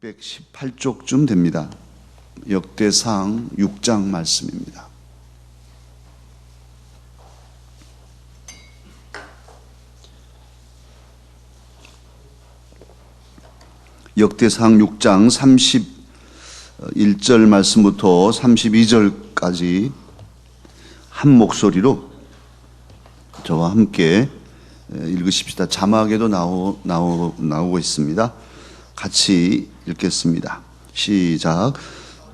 618쪽쯤 됩니다. 역대상 6장 말씀입니다. 역대상 6장 31절 말씀부터 32절까지 한 목소리로 저와 함께 읽으십시다. 자막에도 나오고 있습니다. 같이 읽겠습니다. 시작.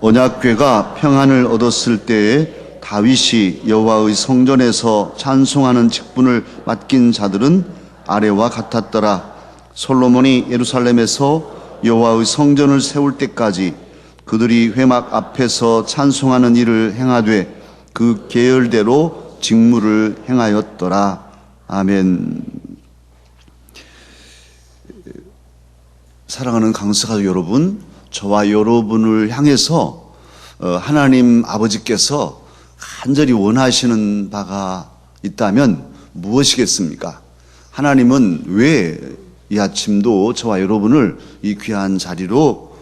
언약궤가 평안을 얻었을 때에 다윗이 여호와의 성전에서 찬송하는 직분을 맡긴 자들은 아래와 같았더라. 솔로몬이 예루살렘에서 여호와의 성전을 세울 때까지 그들이 회막 앞에서 찬송하는 일을 행하되 그 계열대로 직무를 행하였더라. 아멘. 사랑하는 강사가족 여러분, 저와 여러분을 향해서 하나님 아버지께서 간절히 원하시는 바가 있다면 무엇이겠습니까? 하나님은 왜 이 아침도 저와 여러분을 이 귀한 자리로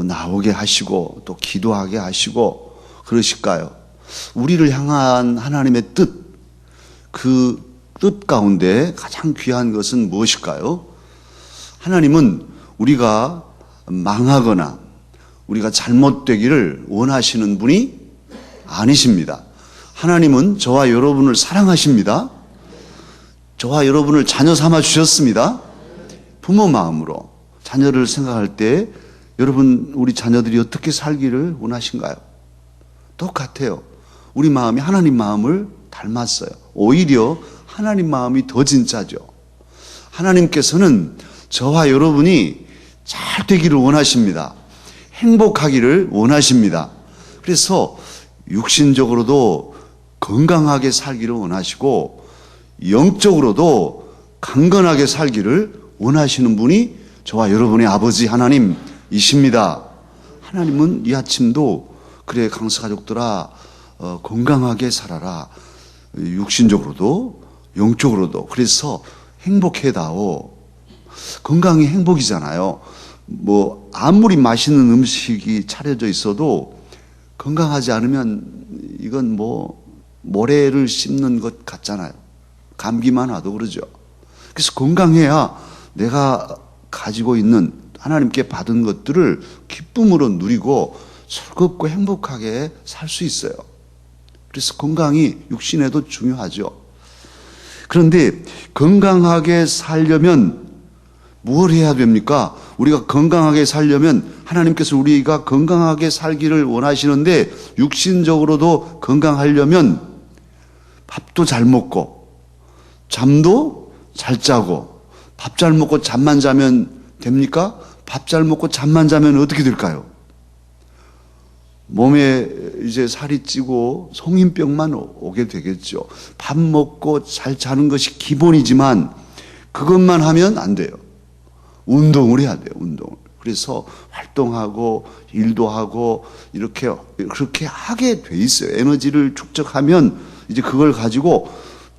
나오게 하시고 또 기도하게 하시고 그러실까요? 우리를 향한 하나님의 뜻, 그 뜻 가운데 가장 귀한 것은 무엇일까요? 하나님은 우리가 망하거나 우리가 잘못되기를 원하시는 분이 아니십니다. 하나님은 저와 여러분을 사랑하십니다. 저와 여러분을 자녀 삼아 주셨습니다. 부모 마음으로 자녀를 생각할 때 여러분 우리 자녀들이 어떻게 살기를 원하신가요? 똑같아요. 우리 마음이 하나님 마음을 닮았어요. 오히려 하나님 마음이 더 진짜죠. 하나님께서는 저와 여러분이 잘 되기를 원하십니다. 행복하기를 원하십니다. 그래서 육신적으로도 건강하게 살기를 원하시고 영적으로도 강건하게 살기를 원하시는 분이 저와 여러분의 아버지 하나님이십니다. 하나님은 이 아침도 그래 강사가족들아 건강하게 살아라. 육신적으로도 영적으로도. 그래서 행복해다오. 건강이 행복이잖아요. 뭐 아무리 맛있는 음식이 차려져 있어도 건강하지 않으면 이건 뭐 모래를 씹는 것 같잖아요. 감기만 와도 그러죠. 그래서 건강해야 내가 가지고 있는 하나님께 받은 것들을 기쁨으로 누리고 즐겁고 행복하게 살 수 있어요. 그래서 건강이 육신에도 중요하죠. 그런데 건강하게 살려면 뭘 해야 됩니까? 우리가 건강하게 살려면 하나님께서 우리가 건강하게 살기를 원하시는데 육신적으로도 건강하려면 밥도 잘 먹고 잠도 잘 자고 밥 잘 먹고 잠만 자면 됩니까? 밥 잘 먹고 잠만 자면 어떻게 될까요? 몸에 이제 살이 찌고 성인병만 오게 되겠죠. 밥 먹고 잘 자는 것이 기본이지만 그것만 하면 안 돼요. 운동을 해야 돼요. 운동을. 그래서 활동하고 일도 하고 이렇게 그렇게 하게 돼 있어요. 에너지를 축적하면 이제 그걸 가지고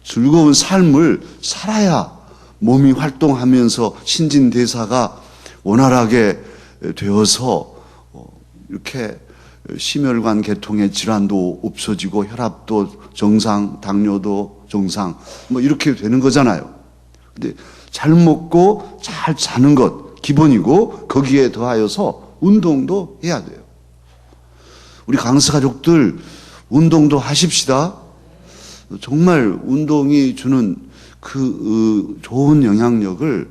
즐거운 삶을 살아야 몸이 활동하면서 신진대사가 원활하게 되어서 이렇게 심혈관 계통의 질환도 없어지고 혈압도 정상, 당뇨도 정상 뭐 이렇게 되는 거잖아요. 근데 잘 먹고 잘 자는 것 기본이고 거기에 더하여서 운동도 해야 돼요. 우리 강사 가족들 운동도 하십시다. 정말 운동이 주는 그 좋은 영향력을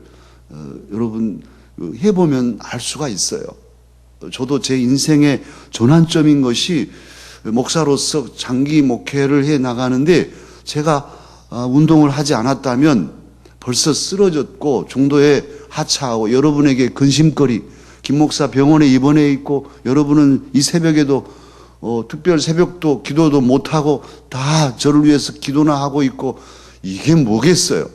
여러분 해보면 알 수가 있어요. 저도 제 인생의 전환점인 것이 목사로서 장기 목회를 해 나가는데 제가 운동을 하지 않았다면 벌써 쓰러졌고 중도에 하차하고 여러분에게 근심거리 김 목사 병원에 입원해 있고 여러분은 이 새벽에도 특별 새벽도 기도도 못하고 다 저를 위해서 기도나 하고 있고 이게 뭐겠어요?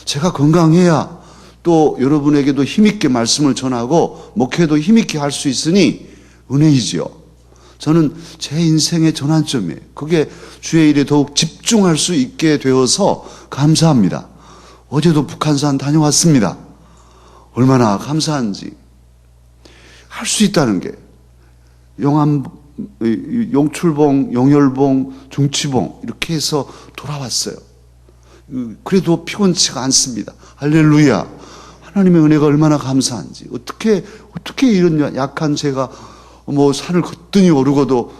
제가 건강해야 또 여러분에게도 힘있게 말씀을 전하고 목회도 힘있게 할 수 있으니 은혜이지요. 저는 제 인생의 전환점이에요. 그게 주의 일에 더욱 집중할 수 있게 되어서 감사합니다. 어제도 북한산 다녀왔습니다. 얼마나 감사한지. 할 수 있다는 게 용출봉, 용혈봉, 중치봉 이렇게 해서 돌아왔어요. 그래도 피곤치가 않습니다. 할렐루야. 하나님의 은혜가 얼마나 감사한지. 어떻게 이런 약한 제가 산을 거뜬히 오르고도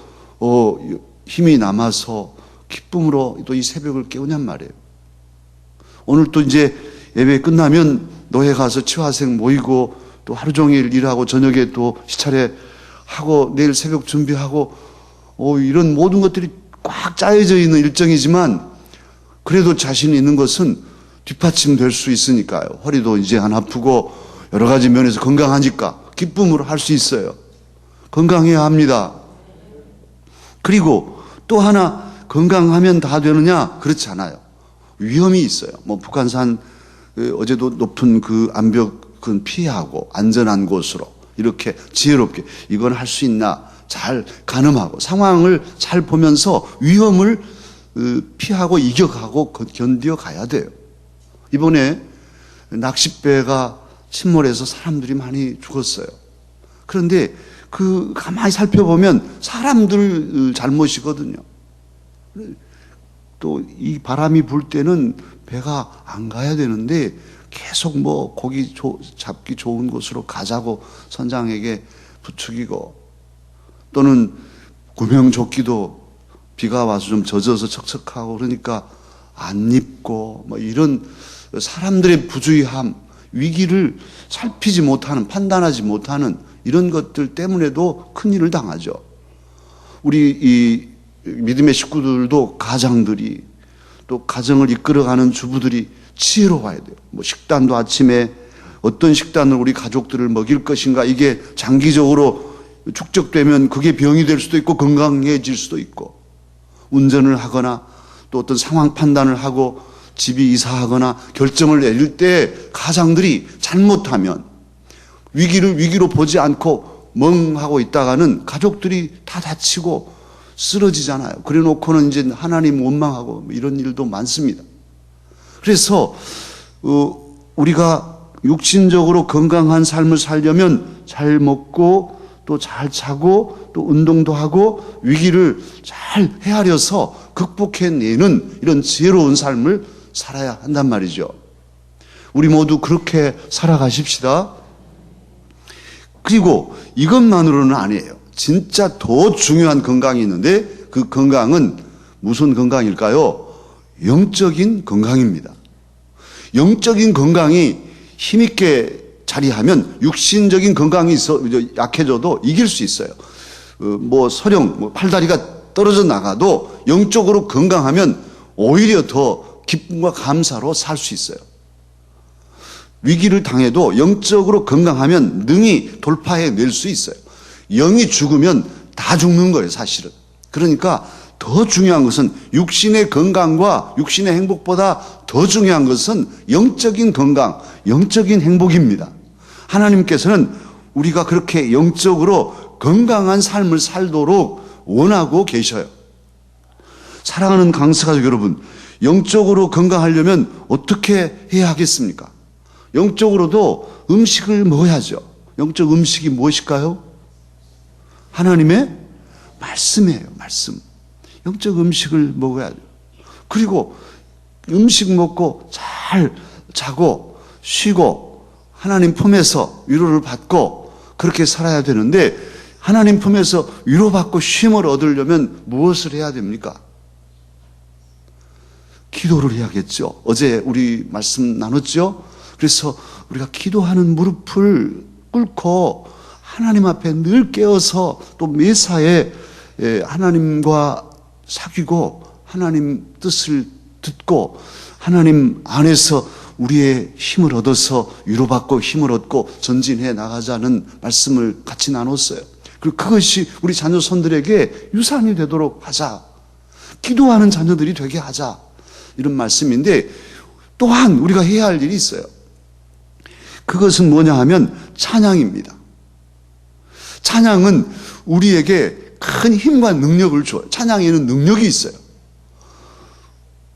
힘이 남아서 기쁨으로 또 이 새벽을 깨우냔 말이에요. 오늘 또 이제 예배 끝나면 노회 가서 치화생 모이고 또 하루 종일 일하고 저녁에 또 시차례 하고 내일 새벽 준비하고 이런 모든 것들이 꽉 짜여져 있는 일정이지만 그래도 자신 있는 것은 뒷받침될 수 있으니까요. 허리도 이제 안 아프고 여러 가지 면에서 건강하니까 기쁨으로 할 수 있어요. 건강해야 합니다. 그리고 또 하나 건강하면 다 되느냐? 그렇지 않아요. 위험이 있어요. 북한산 어제도 높은 그 암벽은 피하고 안전한 곳으로 이렇게 지혜롭게 이건 할 수 있나 잘 가늠하고 상황을 잘 보면서 위험을 피하고 이겨가고 견뎌 가야 돼요. 이번에 낚싯배가 침몰해서 사람들이 많이 죽었어요. 그런데 가만히 살펴보면 사람들 잘못이거든요. 또 이 바람이 불 때는 배가 안 가야 되는데 계속 고기 잡기 좋은 곳으로 가자고 선장에게 부추기고 또는 구명조끼도 비가 와서 좀 젖어서 척척하고 그러니까 안 입고 이런 사람들의 부주의함, 위기를 살피지 못하는, 판단하지 못하는 이런 것들 때문에도 큰일을 당하죠. 우리 이 믿음의 식구들도 가장들이 또 가정을 이끌어가는 주부들이 지혜로워야 돼요. 식단도 아침에 어떤 식단을 우리 가족들을 먹일 것인가 이게 장기적으로 축적되면 그게 병이 될 수도 있고 건강해질 수도 있고 운전을 하거나 또 어떤 상황 판단을 하고 집이 이사하거나 결정을 내릴 때 가장들이 잘못하면 위기를 위기로 보지 않고 멍하고 있다가는 가족들이 다 다치고 쓰러지잖아요. 그래 놓고는 이제 하나님 원망하고 이런 일도 많습니다. 그래서 우리가 육신적으로 건강한 삶을 살려면 잘 먹고 또 잘 자고 또 운동도 하고 위기를 잘 헤아려서 극복해내는 이런 지혜로운 삶을 살아야 한단 말이죠. 우리 모두 그렇게 살아가십시다. 그리고 이것만으로는 아니에요. 진짜 더 중요한 건강이 있는데 그 건강은 무슨 건강일까요? 영적인 건강입니다. 영적인 건강이 힘있게 자리하면 육신적인 건강이 약해져도 이길 수 있어요. 서령 팔다리가 떨어져 나가도 영적으로 건강하면 오히려 더 기쁨과 감사로 살 수 있어요. 위기를 당해도 영적으로 건강하면 능히 돌파해낼 수 있어요. 영이 죽으면 다 죽는 거예요, 사실은. 그러니까 더 중요한 것은 육신의 건강과 육신의 행복보다 더 중요한 것은 영적인 건강, 영적인 행복입니다. 하나님께서는 우리가 그렇게 영적으로 건강한 삶을 살도록 원하고 계셔요. 사랑하는 강서가족 여러분, 영적으로 건강하려면 어떻게 해야 하겠습니까? 영적으로도 음식을 먹어야죠. 영적 음식이 무엇일까요? 하나님의 말씀이에요, 말씀. 영적 음식을 먹어야 돼요. 그리고 음식 먹고 잘 자고 쉬고 하나님 품에서 위로를 받고 그렇게 살아야 되는데 하나님 품에서 위로받고 쉼을 얻으려면 무엇을 해야 됩니까? 기도를 해야겠죠. 어제 우리 말씀 나눴죠. 그래서 우리가 기도하는 무릎을 꿇고 하나님 앞에 늘 깨어서 또 매사에 하나님과 사귀고 하나님 뜻을 듣고 하나님 안에서 우리의 힘을 얻어서 위로받고 힘을 얻고 전진해 나가자는 말씀을 같이 나눴어요. 그리고 그것이 우리 자녀손들에게 유산이 되도록 하자. 기도하는 자녀들이 되게 하자. 이런 말씀인데 또한 우리가 해야 할 일이 있어요. 그것은 뭐냐 하면 찬양입니다. 찬양은 우리에게 큰 힘과 능력을 줘요. 찬양에는 능력이 있어요.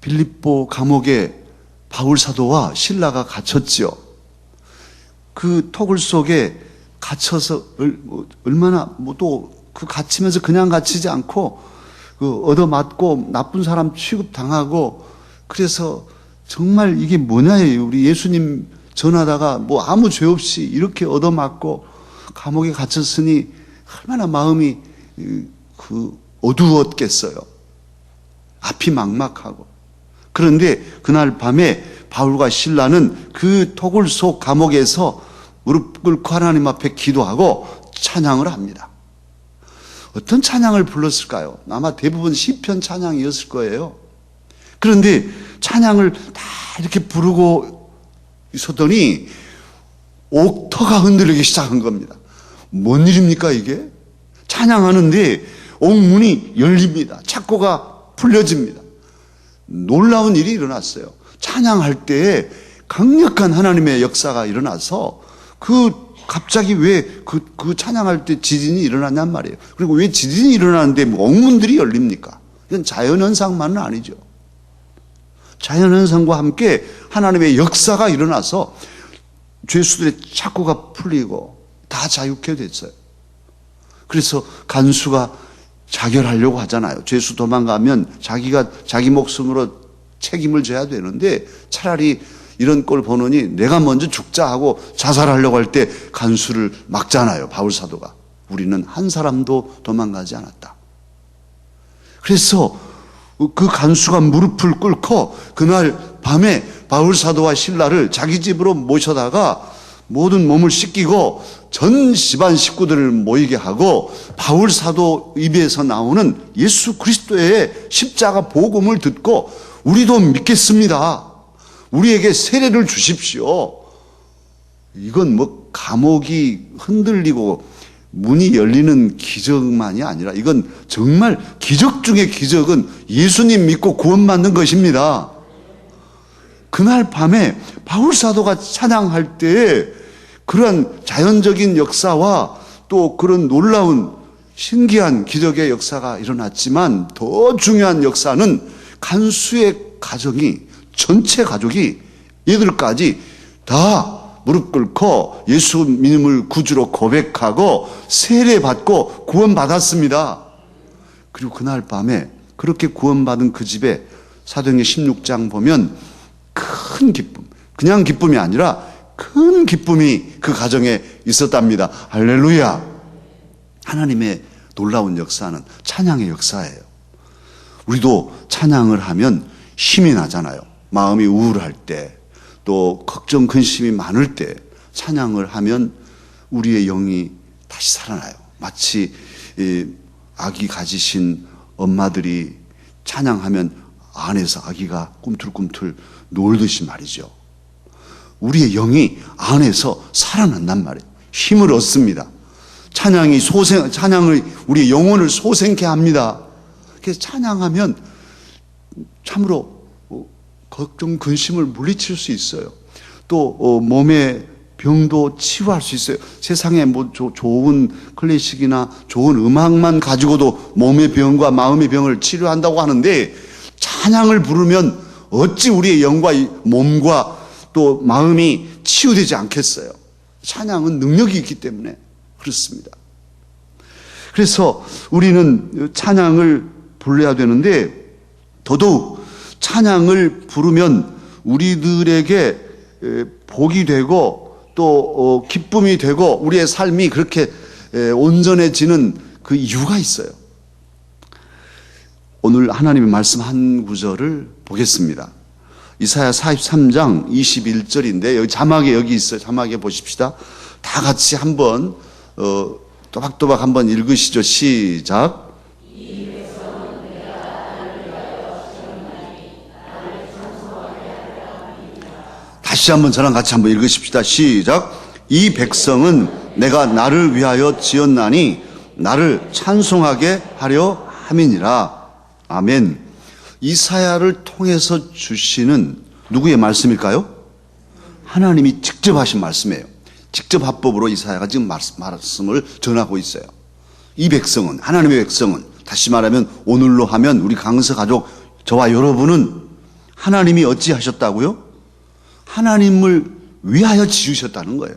빌립보 감옥에 바울 사도와 실라가 갇혔지요. 그 토굴 속에 갇혀서 얼마나 또 그 갇히면서 그냥 갇히지 않고 그 얻어맞고 나쁜 사람 취급당하고 그래서 정말 이게 뭐냐예요. 우리 예수님 전하다가 뭐 아무 죄 없이 이렇게 얻어맞고 감옥에 갇혔으니 얼마나 마음이 그 어두웠겠어요. 앞이 막막하고. 그런데 그날 밤에 바울과 실라는 그 토굴 속 감옥에서 무릎 꿇고 하나님 앞에 기도하고 찬양을 합니다. 어떤 찬양을 불렀을까요? 아마 대부분 시편 찬양이었을 거예요. 그런데 찬양을 다 이렇게 부르고 있었더니 옥터가 흔들리기 시작한 겁니다. 뭔 일입니까 이게? 찬양하는데 옥문이 열립니다. 창고가 풀려집니다. 놀라운 일이 일어났어요. 찬양할 때에 강력한 하나님의 역사가 일어나서 갑자기 왜 그 찬양할 때 지진이 일어났냔 말이에요. 그리고 왜 지진이 일어나는데 옥문들이 열립니까? 이건 자연현상만은 아니죠. 자연현상과 함께 하나님의 역사가 일어나서 죄수들의 착고가 풀리고 다 자유케 됐어요. 그래서 간수가 자결하려고 하잖아요. 죄수 도망가면 자기가 자기 목숨으로 책임을 져야 되는데 차라리 이런 꼴 보느니 내가 먼저 죽자 하고 자살하려고 할 때 간수를 막잖아요. 바울 사도가. 우리는 한 사람도 도망가지 않았다. 그래서 그 간수가 무릎을 꿇고 그날 밤에 바울 사도와 실라를 자기 집으로 모셔다가 모든 몸을 씻기고 전 집안 식구들을 모이게 하고 바울 사도 입에서 나오는 예수 그리스도의 십자가 복음을 듣고 우리도 믿겠습니다. 우리에게 세례를 주십시오. 이건 뭐 감옥이 흔들리고 문이 열리는 기적만이 아니라 이건 정말 기적 중의 기적은 예수님 믿고 구원받는 것입니다. 그날 밤에 바울 사도가 찬양할 때에 그런 자연적인 역사와 또 그런 놀라운 신기한 기적의 역사가 일어났지만 더 중요한 역사는 간수의 가정이 전체 가족이 얘들까지 다 무릎 꿇고 예수 믿음을 구주로 고백하고 세례받고 구원받았습니다. 그리고 그날 밤에 그렇게 구원받은 그 집에 사도행전 16장 보면 큰 기쁨, 그냥 기쁨이 아니라 큰 기쁨이 그 가정에 있었답니다. 할렐루야. 하나님의 놀라운 역사는 찬양의 역사예요. 우리도 찬양을 하면 힘이 나잖아요. 마음이 우울할 때, 또 걱정, 근심이 많을 때 찬양을 하면 우리의 영이 다시 살아나요. 마치 아기 가지신 엄마들이 찬양하면 안에서 아기가 꿈틀꿈틀 놀듯이 말이죠. 우리의 영이 안에서 살아난단 말이에요. 힘을 얻습니다. 찬양을 우리의 영혼을 소생케 합니다. 그래서 찬양하면 참으로 걱정, 근심을 물리칠 수 있어요. 또 몸의 병도 치유할 수 있어요. 세상에 뭐 좋은 클래식이나 좋은 음악만 가지고도 몸의 병과 마음의 병을 치료한다고 하는데 찬양을 부르면 어찌 우리의 영과 몸과 또 마음이 치유되지 않겠어요. 찬양은 능력이 있기 때문에 그렇습니다. 그래서 우리는 찬양을 불러야 되는데 더더욱 찬양을 부르면 우리들에게 복이 되고 또 기쁨이 되고 우리의 삶이 그렇게 온전해지는 그 이유가 있어요. 오늘 하나님의 말씀 한 구절을 보겠습니다. 이사야 43장 21절인데 여기 자막에 여기 있어요. 자막에 보십시다. 다 같이 한번 또박또박 한번 읽으시죠. 시작. 다시 한번 저랑 같이 한번 읽으십시다. 시작. 이 백성은 내가 나를 위하여 지었나니 나를 찬송하게 하려 함이니라. 아멘. 이사야를 통해서 주시는 누구의 말씀일까요? 하나님이 직접 하신 말씀이에요. 직접 합법으로 이사야가 지금 말씀을 전하고 있어요. 이 백성은, 하나님의 백성은, 다시 말하면 오늘로 하면 우리 강서 가족 저와 여러분은 하나님이 어찌 하셨다고요? 하나님을 위하여 지으셨다는 거예요.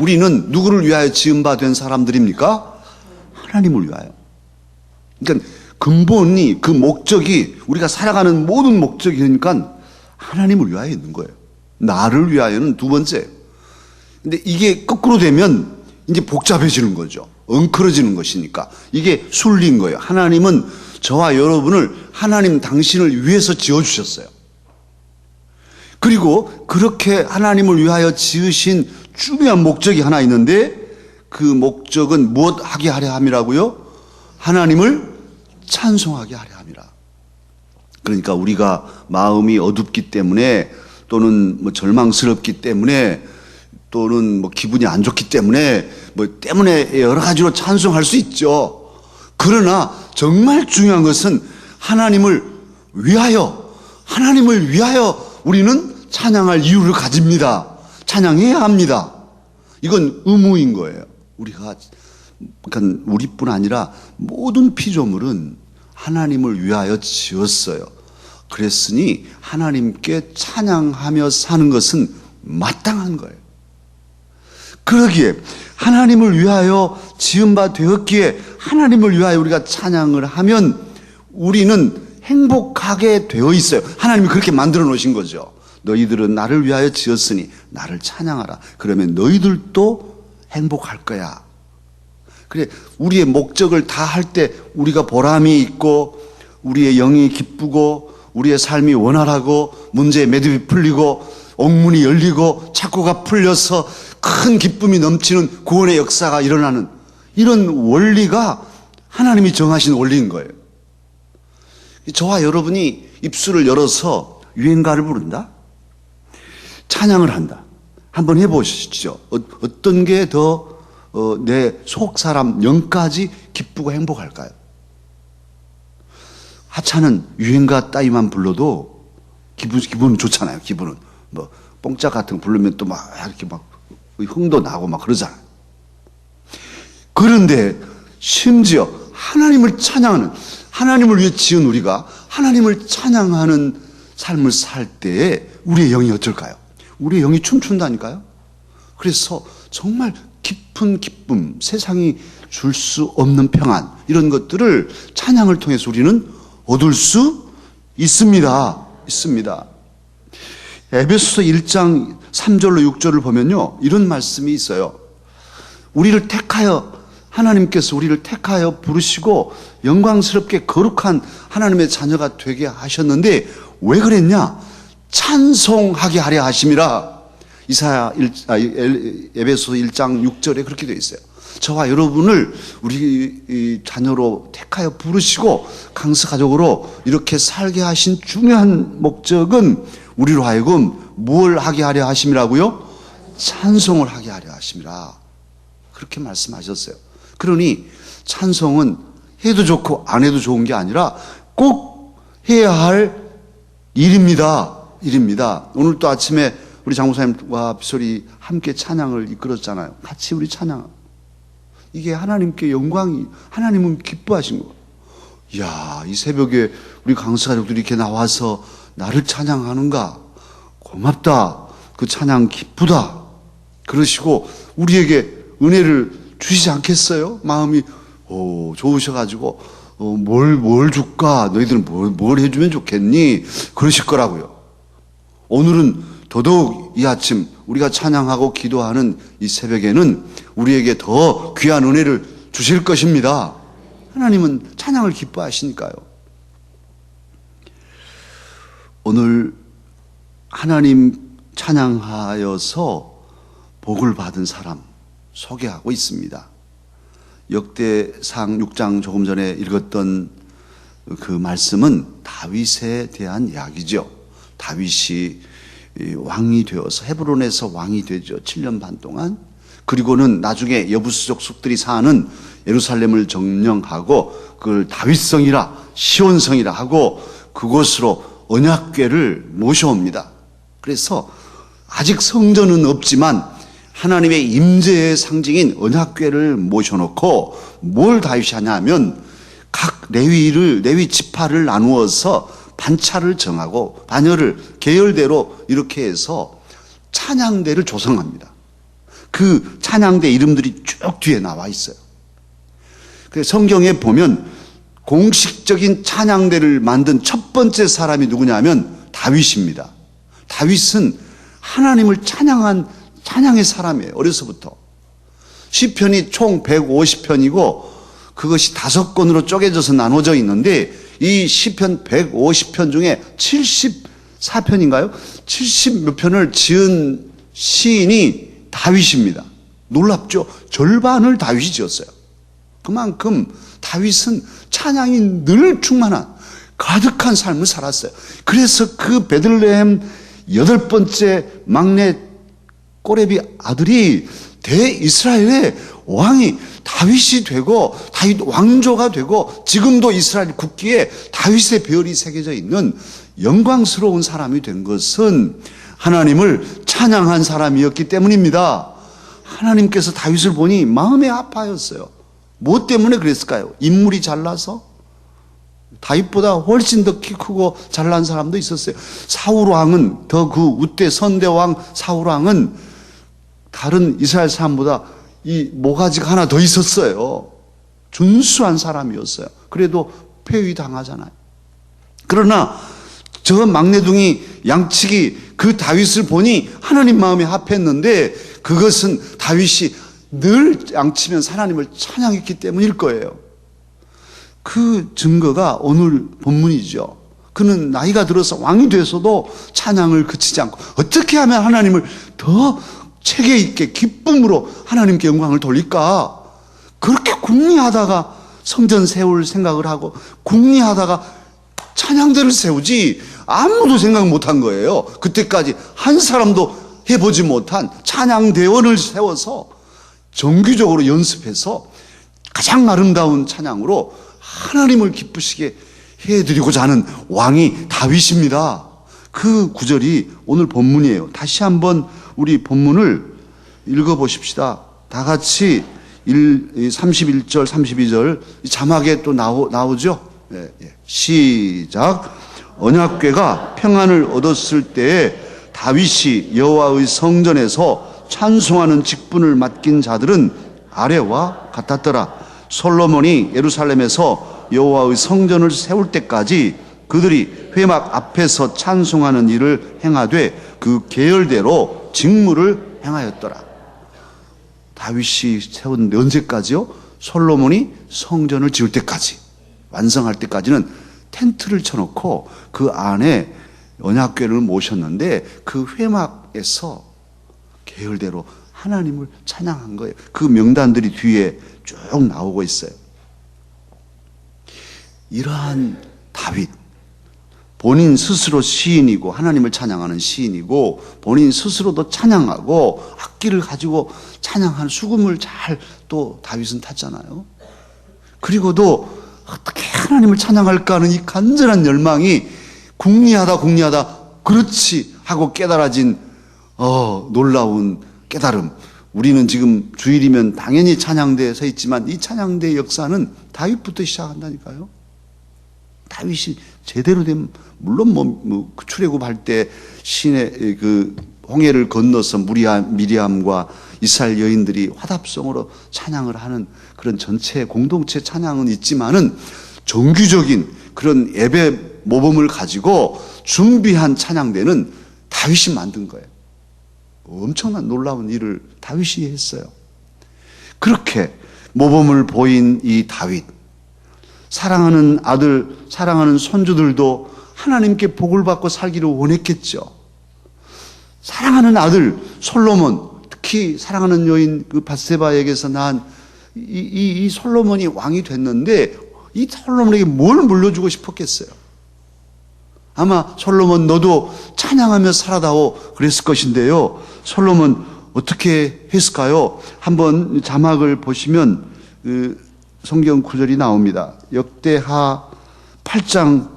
우리는 누구를 위하여 지은 바 된 사람들입니까? 하나님을 위하여. 그러니까 근본이, 그 목적이, 우리가 살아가는 모든 목적이 그러니까 하나님을 위하여 있는 거예요. 나를 위하여는 두 번째. 근데 이게 거꾸로 되면 이제 복잡해지는 거죠. 엉클어지는 것이니까. 이게 순리인 거예요. 하나님은 저와 여러분을 하나님 당신을 위해서 지어주셨어요. 그리고 그렇게 하나님을 위하여 지으신 중요한 목적이 하나 있는데, 그 목적은 무엇 하게 하려 함이라고요? 하나님을 찬송하게 하려 함이라. 그러니까 우리가 마음이 어둡기 때문에, 또는 뭐 절망스럽기 때문에, 또는 뭐 기분이 안 좋기 때문에, 때문에 여러 가지로 찬송할 수 있죠. 그러나 정말 중요한 것은 하나님을 위하여 우리는 찬양할 이유를 가집니다. 찬양해야 합니다. 이건 의무인 거예요. 그러니까 우리뿐 아니라 모든 피조물은 하나님을 위하여 지었어요. 그랬으니 하나님께 찬양하며 사는 것은 마땅한 거예요. 그러기에 하나님을 위하여 지은 바 되었기에 하나님을 위하여 우리가 찬양을 하면 우리는 행복하게 되어 있어요. 하나님이 그렇게 만들어 놓으신 거죠. 너희들은 나를 위하여 지었으니 나를 찬양하라. 그러면 너희들도 행복할 거야. 그래, 우리의 목적을 다 할 때 우리가 보람이 있고, 우리의 영이 기쁘고, 우리의 삶이 원활하고, 문제의 매듭이 풀리고, 옥문이 열리고, 착고가 풀려서 큰 기쁨이 넘치는 구원의 역사가 일어나는 이런 원리가 하나님이 정하신 원리인 거예요. 저와 여러분이 입술을 열어서 유행가를 부른다? 찬양을 한다. 한번 해보시죠. 어떤 게 더 내 속사람 영까지 기쁘고 행복할까요? 하찮은 유행가 따위만 불러도 기분은 좋잖아요. 기분은 뭐 뽕짝 같은 거 부르면 또 막 이렇게 막 흥도 나고 막 그러잖아요. 그런데 심지어 하나님을 찬양하는, 하나님을 위해 지은 우리가 하나님을 찬양하는 삶을 살 때에 우리의 영이 어쩔까요? 우리의 영이 춤춘다니까요. 그래서 정말 깊은 기쁨, 세상이 줄 수 없는 평안, 이런 것들을 찬양을 통해서 우리는 얻을 수 있습니다. 에베소서 1장 3절로 6절을 보면요, 이런 말씀이 있어요. 하나님께서 우리를 택하여 부르시고 영광스럽게 거룩한 하나님의 자녀가 되게 하셨는데 왜 그랬냐? 찬송하게 하려 하심이라. 에베소서 1장 6절에 그렇게 되어 있어요. 저와 여러분을 우리 자녀로 택하여 부르시고 강스 가족으로 이렇게 살게 하신 중요한 목적은 우리로 하여금 뭘 하게 하려 하심이라고요? 찬송을 하게 하려 하심이라. 그렇게 말씀하셨어요. 그러니 찬송은 해도 좋고 안 해도 좋은 게 아니라 꼭 해야 할 일입니다. 오늘 또 아침에 우리 장목사님과 비솔이 함께 찬양을 이끌었잖아요. 같이 우리 찬양. 이게 하나님께 영광이, 하나님은 기뻐하신 거예요. 이야, 이 새벽에 우리 강스 가족들이 이렇게 나와서 나를 찬양하는가? 고맙다. 그 찬양 기쁘다. 그러시고 우리에게 은혜를 주시지 않겠어요? 마음이 좋으셔가지고 뭘 줄까? 너희들은 뭘 해주면 좋겠니? 그러실 거라고요. 오늘은 더더욱 이 아침 우리가 찬양하고 기도하는 이 새벽에는 우리에게 더 귀한 은혜를 주실 것입니다. 하나님은 찬양을 기뻐하시니까요. 오늘 하나님 찬양하여서 복을 받은 사람 소개하고 있습니다. 역대상 6장 조금 전에 읽었던 그 말씀은 다윗에 대한 이야기죠. 다윗이 왕이 되어서 헤브론에서 왕이 되죠. 7년 반 동안. 그리고는 나중에 여부수족 숙들이 사는 예루살렘을 점령하고 그걸 다윗성이라 시온성이라 하고 그곳으로 언약궤를 모셔옵니다. 그래서 아직 성전은 없지만 하나님의 임재의 상징인 언약궤를 모셔놓고 뭘 다윗이 하냐면 각 레위 지파를 나누어서 반차를 정하고 반열을 계열대로 이렇게 해서 찬양대를 조성합니다. 그 찬양대 이름들이 쭉 뒤에 나와 있어요. 그래서 성경에 보면 공식적인 찬양대를 만든 첫 번째 사람이 누구냐면 다윗입니다. 다윗은 하나님을 찬양의 사람이에요. 어려서부터. 시편이 총 150편이고 그것이 5권으로 쪼개져서 나눠져 있는데 이 시편 150편 중에 74편인가요? 70몇 편을 지은 시인이 다윗입니다. 놀랍죠? 절반을 다윗이 지었어요. 그만큼 다윗은 찬양이 늘 충만한 가득한 삶을 살았어요. 그래서 그 베들레헴 8번째 막내 꼬레비 아들이 대이스라엘의 왕이 다윗이 되고 다윗 왕조가 되고 지금도 이스라엘 국기에 다윗의 별이 새겨져 있는 영광스러운 사람이 된 것은 하나님을 찬양한 사람이었기 때문입니다. 하나님께서 다윗을 보니 마음이 아파하였어요. 무엇 때문에 그랬을까요? 인물이 잘나서? 다윗보다 훨씬 더 키 크고 잘난 사람도 있었어요. 사울왕은 더 그 우대 선대왕 사울왕은 다른 이스라엘 사람보다 이 모가지가 하나 더 있었어요. 준수한 사람이었어요. 그래도 폐위당하잖아요. 그러나 저 막내둥이 양측이 그 다윗을 보니 하나님 마음에 합했는데 그것은 다윗이 늘 양치면 하나님을 찬양했기 때문일 거예요. 그 증거가 오늘 본문이죠. 그는 나이가 들어서 왕이 돼서도 찬양을 그치지 않고 어떻게 하면 하나님을 더 체계 있게 기쁨으로 하나님께 영광을 돌릴까? 그렇게 궁리하다가 성전 세울 생각을 하고 궁리하다가 찬양대를 세우지 아무도 생각 못한 거예요. 그때까지 한 사람도 해보지 못한 찬양대원을 세워서 정기적으로 연습해서 가장 아름다운 찬양으로 하나님을 기쁘시게 해드리고자 하는 왕이 다윗입니다. 그 구절이 오늘 본문이에요. 다시 한번 우리 본문을 읽어보십시다. 다 같이 31절, 32절 자막에 또 나오죠. 시작. 언약궤가 평안을 얻었을 때에 다윗이 여호와의 성전에서 찬송하는 직분을 맡긴 자들은 아래와 같았더라. 솔로몬이 예루살렘에서 여호와의 성전을 세울 때까지 그들이 회막 앞에서 찬송하는 일을 행하되 그 계열대로 직무를 행하였더라. 다윗이 세운 언제까지요? 솔로몬이 성전을 지을 때까지, 완성할 때까지는 텐트를 쳐놓고 그 안에 언약궤를 모셨는데 그 회막에서 계열대로 하나님을 찬양한 거예요. 그 명단들이 뒤에 쭉 나오고 있어요. 이러한 다윗, 본인 스스로 시인이고 하나님을 찬양하는 시인이고 본인 스스로도 찬양하고 악기를 가지고 찬양하는 수금을 잘 또 다윗은 탔잖아요. 그리고도 어떻게 하나님을 찬양할까 하는 이 간절한 열망이 궁리하다 그렇지 하고 깨달아진 놀라운 깨달음. 우리는 지금 주일이면 당연히 찬양대에 서 있지만 이 찬양대의 역사는 다윗부터 시작한다니까요. 다윗이 제대로 된, 물론 출애굽할 때 신의 그 홍해를 건너서 미리암과 이스라엘 여인들이 화답성으로 찬양을 하는 그런 전체 공동체 찬양은 있지만은 정규적인 그런 예배 모범을 가지고 준비한 찬양대는 다윗이 만든 거예요. 엄청난 놀라운 일을 다윗이 했어요. 그렇게 모범을 보인 이 다윗, 사랑하는 아들, 사랑하는 손주들도 하나님께 복을 받고 살기를 원했겠죠. 사랑하는 아들 솔로몬, 특히 사랑하는 여인 그 밧세바에게서 난 이 솔로몬이 왕이 됐는데 이 솔로몬에게 뭘 물려주고 싶었겠어요. 아마 솔로몬 너도 찬양하며 살아다오 그랬을 것인데요. 솔로몬 어떻게 했을까요? 한번 자막을 보시면 그 성경 구절이 나옵니다. 역대하 8장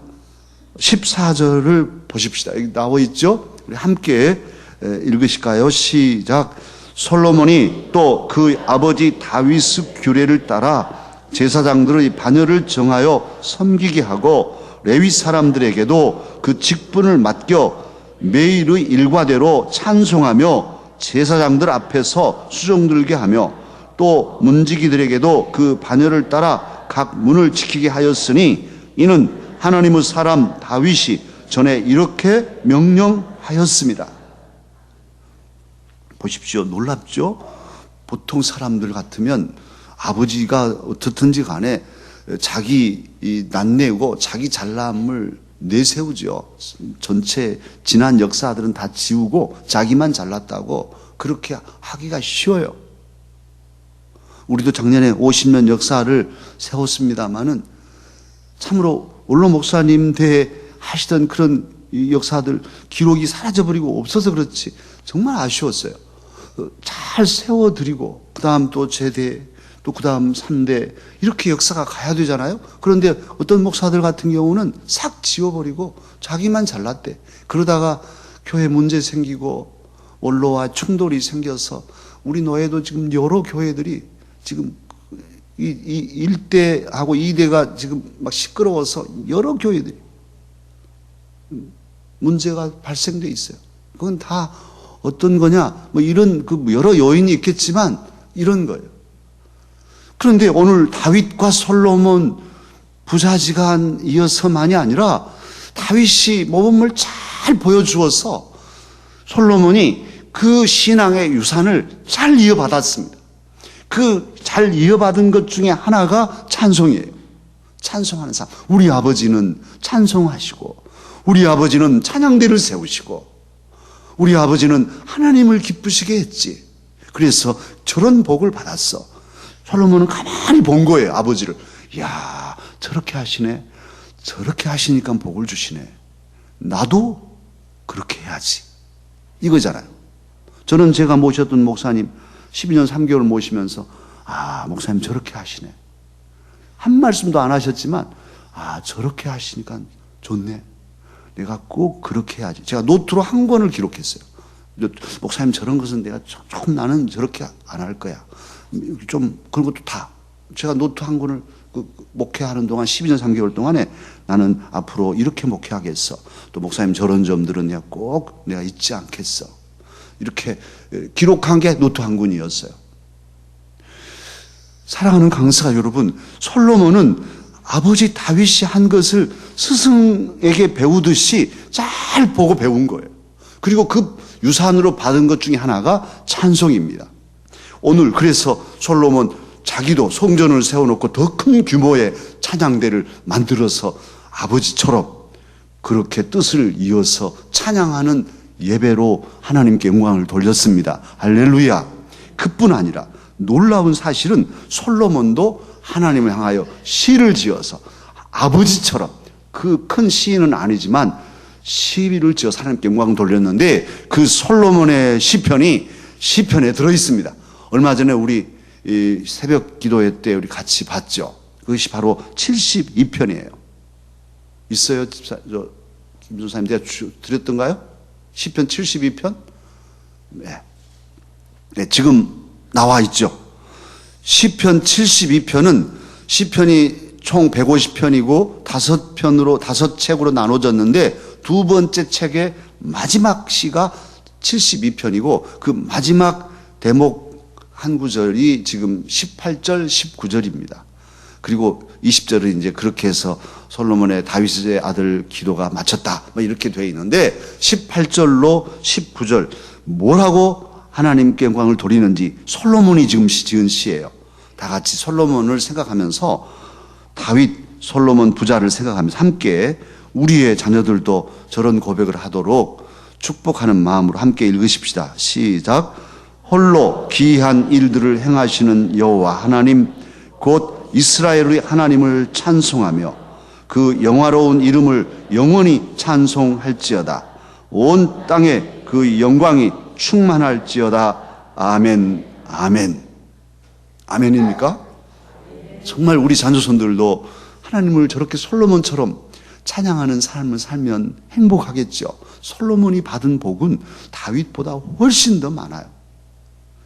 14절을 보십시다. 여기 나와 있죠? 우리 함께 읽으실까요? 시작. 솔로몬이 또 그 아버지 다윗의 규례를 따라 제사장들의 반열을 정하여 섬기게 하고 레위 사람들에게도 그 직분을 맡겨 매일의 일과대로 찬송하며 제사장들 앞에서 수종들게 하며 또 문지기들에게도 그 반열을 따라 각 문을 지키게 하였으니 이는 하나님의 사람 다윗이 전에 이렇게 명령하였습니다. 보십시오. 놀랍죠? 보통 사람들 같으면 아버지가 어떻든지 간에 자기 낯내고 자기 잘남을 내세우죠. 전체 지난 역사들은 다 지우고 자기만 잘났다고 그렇게 하기가 쉬워요. 우리도 작년에 50년 역사를 세웠습니다마는 참으로 원로 목사님 때 하시던 그런 역사들 기록이 사라져버리고 없어서 그렇지 정말 아쉬웠어요. 잘 세워드리고 그 다음 또 제대 또 그 다음 3대 이렇게 역사가 가야 되잖아요. 그런데 어떤 목사들 같은 경우는 싹 지워버리고 자기만 잘났대. 그러다가 교회 문제 생기고 원로와 충돌이 생겨서 우리 노예도 지금 여러 교회들이 지금 이 1대하고 2대가 지금 막 시끄러워서 여러 교회들이 문제가 발생돼 있어요. 그건 다 어떤 거냐? 뭐 이런 그 여러 요인이 있겠지만 이런 거예요. 그런데 오늘 다윗과 솔로몬 부자지간이어서만이 아니라 다윗이 모범을 잘 보여주어서 솔로몬이 그 신앙의 유산을 잘 이어받았습니다. 그 잘 이어받은 것 중에 하나가 찬송이에요. 찬송하는 삶. 우리 아버지는 찬송하시고 우리 아버지는 찬양대를 세우시고 우리 아버지는 하나님을 기쁘시게 했지. 그래서 저런 복을 받았어. 솔로몬은 가만히 본 거예요, 아버지를. 이야, 저렇게 하시네. 저렇게 하시니까 복을 주시네. 나도 그렇게 해야지. 이거잖아요. 저는 제가 모셨던 목사님 12년 3개월 모시면서 목사님 저렇게 하시네. 한 말씀도 안 하셨지만 저렇게 하시니까 좋네. 내가 꼭 그렇게 해야지. 제가 노트로 한 권을 기록했어요. 목사님 저런 것은 내가 조금 나는 저렇게 안 할 거야. 좀 그런 것도 다 제가 노트 한 권을 목회하는 동안 12년 3개월 동안에 나는 앞으로 이렇게 목회하겠어. 또 목사님 저런 점들은 내가 잊지 않겠어. 이렇게 기록한 게 노트 한 권이었어요. 사랑하는 강사 여러분, 솔로몬은 아버지 다윗이 한 것을 스승에게 배우듯이 잘 보고 배운 거예요. 그리고 그 유산으로 받은 것 중에 하나가 찬송입니다. 오늘 그래서 솔로몬 자기도 성전을 세워놓고 더 큰 규모의 찬양대를 만들어서 아버지처럼 그렇게 뜻을 이어서 찬양하는 예배로 하나님께 영광을 돌렸습니다. 할렐루야. 그뿐 아니라 놀라운 사실은 솔로몬도 하나님을 향하여 시를 지어서 아버지처럼 그 큰 시인은 아니지만 시를 지어서 하나님께 영광을 돌렸는데 그 솔로몬의 시편에 들어있습니다. 얼마 전에 우리 새벽 기도회 때 우리 같이 봤죠. 그것이 바로 72편이에요. 있어요? 김 전사님 제가 드렸던가요? 시편 72편? 네, 지금 나와 있죠. 시편 72편은 시편이 총 150편이고 5책으로 나눠졌는데 두 번째 책의 마지막 시가 72편이고 그 마지막 대목 한 구절이 지금 18절, 19절입니다. 그리고 20절은 이제 그렇게 해서 솔로몬의 다윗의 아들 기도가 마쳤다. 이렇게 되어 있는데 18절로 19절 뭐라고 하나님께 영광을 돌리는지 솔로몬이 지금 지은 시예요. 다 같이 솔로몬을 생각하면서 다윗, 솔로몬 부자를 생각하면서 함께 우리의 자녀들도 저런 고백을 하도록 축복하는 마음으로 함께 읽으십시다. 시작. 홀로 기이한 일들을 행하시는 여호와 하나님 곧 이스라엘의 하나님을 찬송하며 그 영화로운 이름을 영원히 찬송할지어다. 온 땅에 그 영광이 충만할지어다. 아멘. 아멘. 아멘입니까? 정말 우리 자녀손들도 하나님을 저렇게 솔로몬처럼 찬양하는 삶을 살면 행복하겠죠. 솔로몬이 받은 복은 다윗보다 훨씬 더 많아요.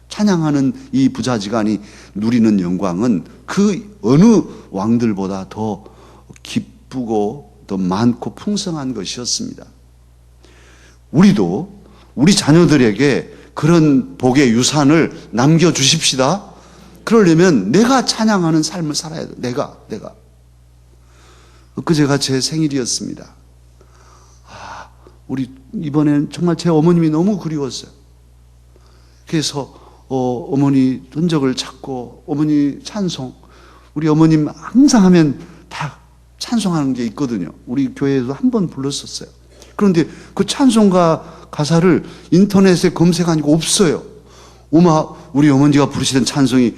찬양하는 이 부자지간이 누리는 영광은 그 어느 왕들보다 더 기쁘고 더 많고 풍성한 것이었습니다. 우리도 우리 자녀들에게 그런 복의 유산을 남겨주십시다. 그러려면 내가 찬양하는 삶을 살아야 돼. 내가. 엊그제가 제 생일이었습니다. 우리 이번엔 정말 제 어머님이 너무 그리웠어요. 그래서 어머니 흔적을 찾고 어머니 찬송, 우리 어머님 항상 하면 다 찬송하는 게 있거든요. 우리 교회에서 한 번 불렀었어요. 그런데 그 찬송가 가사를 인터넷에 검색하니까 없어요. 우리 어머니가 부르시던 찬송이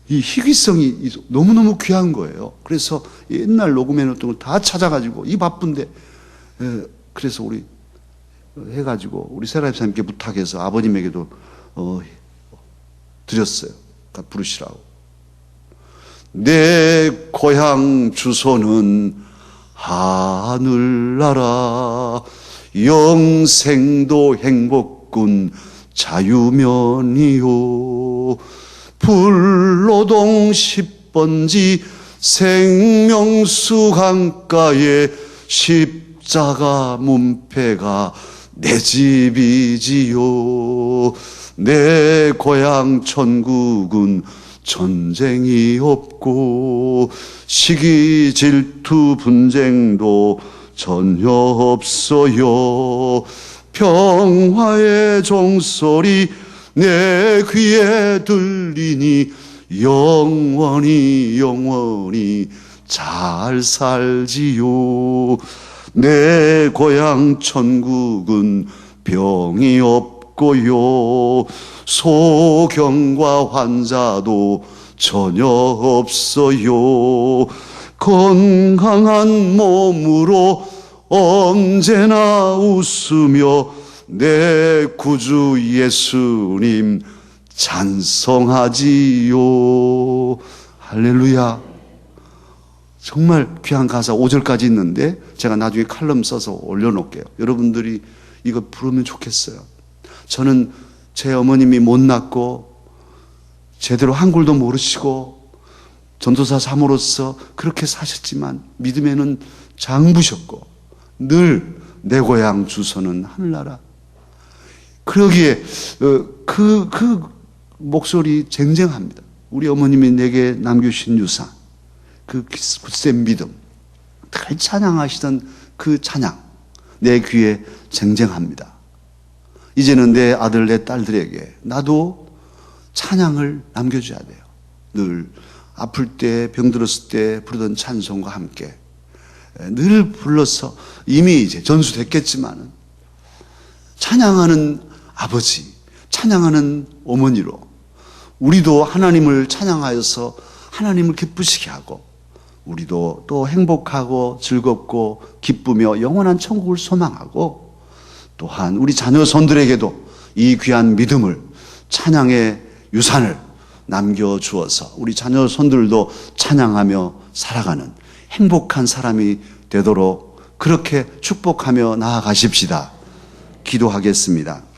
이 희귀성이 너무너무 귀한 거예요. 그래서 옛날 녹음해놓던 걸 다 찾아가지고 이 바쁜데 그래서 우리 해가지고 우리 세라입사님께 부탁해서 아버님에게도 드렸어요. 부르시라고. 내 고향 주소는 하늘나라 영생도 행복군 자유면이요 불로동 10번지 생명수 강가에 십자가 문패가 내 집이지요. 내 고향 천국은 전쟁이 없고 시기 질투 분쟁도 전혀 없어요. 평화의 종소리 내 귀에 들리니 영원히 잘 살지요. 내 고향 천국은 병이 없고요. 소경과 환자도 전혀 없어요. 건강한 몸으로 언제나 웃으며 내 구주 예수님 찬송하지요. 할렐루야. 정말 귀한 가사 5절까지 있는데 제가 나중에 칼럼 써서 올려놓을게요. 여러분들이 이거 부르면 좋겠어요. 저는 제 어머님이 못났고 제대로 한글도 모르시고 전도사 사모로서 그렇게 사셨지만 믿음에는 장부셨고 늘 내 고향 주소는 하늘나라. 그러기에 그 목소리 쟁쟁합니다. 우리 어머님이 내게 남겨주신 유산, 그 굳센 믿음, 늘 찬양하시던 그 찬양 내 귀에 쟁쟁합니다. 이제는 내 아들 내 딸들에게 나도 찬양을 남겨줘야 돼요. 늘 아플 때 병들었을 때 부르던 찬송과 함께 늘 불러서 이미 이제 전수됐겠지만은 찬양하는 아버지, 찬양하는 어머니로 우리도 하나님을 찬양하여서 하나님을 기쁘시게 하고 우리도 또 행복하고 즐겁고 기쁘며 영원한 천국을 소망하고 또한 우리 자녀 손들에게도 이 귀한 믿음을 찬양의 유산을 남겨주어서 우리 자녀 손들도 찬양하며 살아가는 행복한 사람이 되도록 그렇게 축복하며 나아가십시다. 기도하겠습니다.